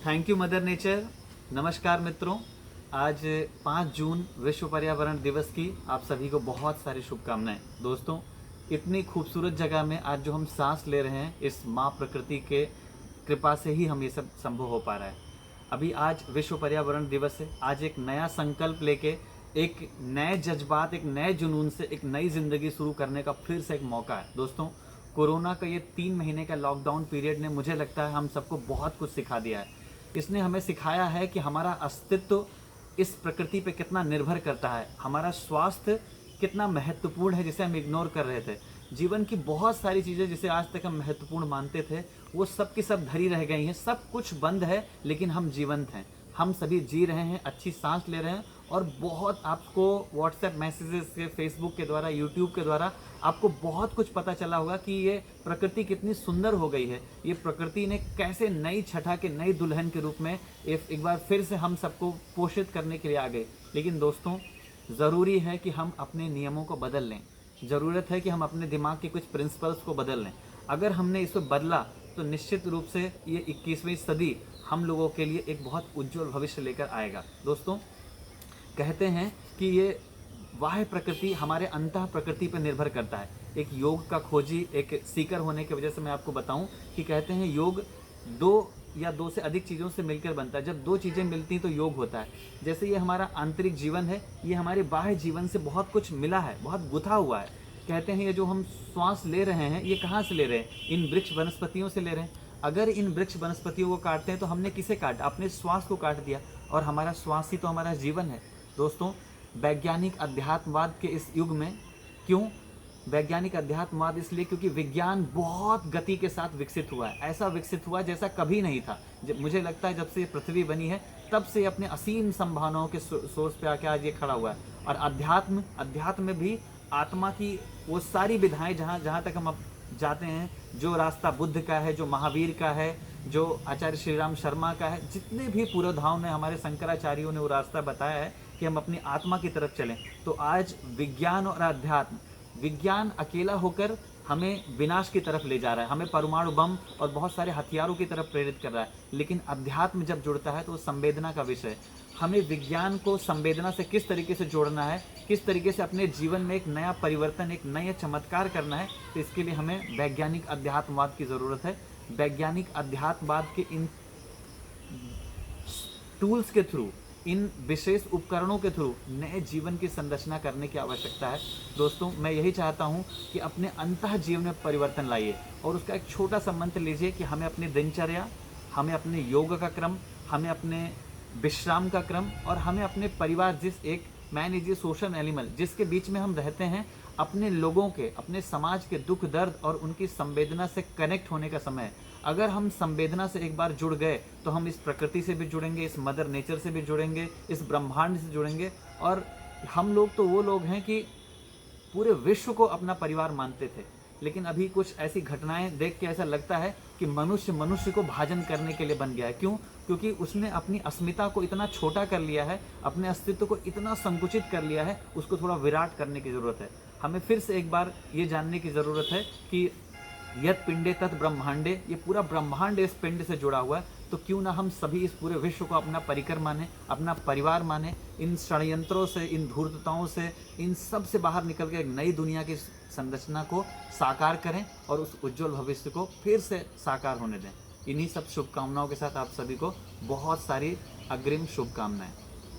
Thank you mother nature. नमस्कार मित्रों, आज 5 जून विश्व पर्यावरण दिवस की आप सभी को बहुत सारी शुभकामनाएं। दोस्तों, इतनी खूबसूरत जगह में आज जो हम सांस ले रहे हैं, इस माँ प्रकृति के कृपा से ही हम ये सब संभव हो पा रहा है। अभी आज विश्व पर्यावरण दिवस है। आज एक नया संकल्प लेके, एक नए जज्बात, एक नए जुनून से एक नई जिंदगी शुरू करने का फिर से एक मौका है। दोस्तों, कोरोना का ये 3 महीने का लॉकडाउन पीरियड ने, मुझे लगता है, हम सबको बहुत कुछ सिखा दिया है। इसने हमें सिखाया है कि हमारा अस्तित्व इस प्रकृति पे कितना निर्भर करता है, हमारा स्वास्थ्य कितना महत्वपूर्ण है जिसे हम इग्नोर कर रहे थे। जीवन की बहुत सारी चीज़ें जिसे आज तक हम महत्वपूर्ण मानते थे, वो सब की सब धरी रह गई हैं। सब कुछ बंद है, लेकिन हम जीवंत हैं। हम सभी जी रहे हैं, अच्छी सांस ले रहे हैं, और बहुत आपको व्हाट्सएप मैसेजेस के, फेसबुक के द्वारा, यूट्यूब के द्वारा आपको बहुत कुछ पता चला होगा कि ये प्रकृति कितनी सुंदर हो गई है। ये प्रकृति ने कैसे नई छठा के, नई दुल्हन के रूप में एक बार फिर से हम सबको पोषित करने के लिए आ गई। लेकिन दोस्तों, ज़रूरी है कि हम अपने नियमों को बदल लें। ज़रूरत है कि हम अपने दिमाग के कुछ प्रिंसिपल्स को बदल लें। अगर हमने इसे बदला तो निश्चित रूप से ये 21वीं सदी हम लोगों के लिए एक बहुत उज्जवल भविष्य लेकर आएगा। दोस्तों, कहते हैं कि ये बाह्य प्रकृति हमारे अंतः प्रकृति पर निर्भर करता है। एक योग का खोजी, एक सीकर होने की वजह से मैं आपको बताऊं कि कहते हैं योग 2 या 2 से अधिक चीज़ों से मिलकर बनता है। जब 2 चीज़ें मिलती हैं तो योग होता है। जैसे ये हमारा आंतरिक जीवन है, ये हमारे बाह्य जीवन से बहुत कुछ मिला है, बहुत गुथा हुआ है। कहते हैं ये जो हम श्वास ले रहे हैं, ये कहाँ से ले रहे हैं? इन वृक्ष वनस्पतियों से ले रहे हैं। अगर इन वृक्ष वनस्पतियों को काटते हैं तो हमने किसे काटा? अपने श्वास को काट दिया। और हमारा श्वास ही तो हमारा जीवन है। दोस्तों, वैज्ञानिक अध्यात्मवाद के इस युग में, क्यों वैज्ञानिक अध्यात्मवाद? इसलिए क्योंकि विज्ञान बहुत गति के साथ विकसित हुआ है। ऐसा विकसित हुआ जैसा कभी नहीं था। जब मुझे लगता है, जब से पृथ्वी बनी है, तब से अपने असीम संभावनाओं के सोर्स पे आके आज ये खड़ा हुआ है। और अध्यात्म में भी आत्मा की वो सारी विधाएं, जहाँ तक हम अब जाते हैं, जो रास्ता बुद्ध का है, जो महावीर का है, जो आचार्य श्री राम शर्मा का है, जितने भी पुरोधाओं ने, हमारे शंकराचार्यों ने वो रास्ता बताया है कि हम अपनी आत्मा की तरफ चलें। तो आज विज्ञान और अध्यात्म, विज्ञान अकेला होकर हमें विनाश की तरफ ले जा रहा है, हमें परमाणु बम और बहुत सारे हथियारों की तरफ प्रेरित कर रहा है। लेकिन अध्यात्म जब जुड़ता है तो वो संवेदना का विषय है। हमें विज्ञान को संवेदना से किस तरीके से जोड़ना है, किस तरीके से अपने जीवन में एक नया परिवर्तन, एक नया चमत्कार करना है, तो इसके लिए हमें वैज्ञानिक अध्यात्मवाद की ज़रूरत है। वैज्ञानिक अध्यात्मवाद के इन टूल्स के थ्रू, इन विशेष उपकरणों के थ्रू नए जीवन की संरचना करने की आवश्यकता है। दोस्तों, मैं यही चाहता हूं कि अपने अंतः जीवन में परिवर्तन लाइए, और उसका एक छोटा सा मंत्र लीजिए कि हमें अपनी दिनचर्या, हमें अपने योग का क्रम, हमें अपने विश्राम का क्रम, और हमें अपने परिवार, जिस एक मान लीजिए सोशल एनिमल जिसके बीच में हम रहते हैं, अपने लोगों के, अपने समाज के दुख दर्द और उनकी संवेदना से कनेक्ट होने का समय है। अगर हम संवेदना से एक बार जुड़ गए तो हम इस प्रकृति से भी जुड़ेंगे, इस मदर नेचर से भी जुड़ेंगे, इस ब्रह्मांड से जुड़ेंगे। और हम लोग तो वो लोग हैं कि पूरे विश्व को अपना परिवार मानते थे। लेकिन अभी कुछ ऐसी घटनाएं देख के ऐसा लगता है कि मनुष्य को भाजन करने के लिए बन गया है। क्यों? क्योंकि उसने अपनी अस्मिता को इतना छोटा कर लिया है, अपने अस्तित्व को इतना संकुचित कर लिया है। उसको थोड़ा विराट करने की ज़रूरत है। हमें फिर से एक बार ये जानने की ज़रूरत है कि यत पिंडे तत् ब्रह्मांडे, ये पूरा ब्रह्मांड इस पिंड से जुड़ा हुआ है। तो क्यों ना हम सभी इस पूरे विश्व को अपना परिकर माने, अपना परिवार माने। इन षड्यंत्रों से, इन धूर्तताओं से, इन सब से बाहर निकल के एक नई दुनिया की संरचना को साकार करें और उस उज्जवल भविष्य को फिर से साकार होने दें। इन्हीं सब शुभकामनाओं के साथ आप सभी को बहुत सारी अग्रिम शुभकामनाएं।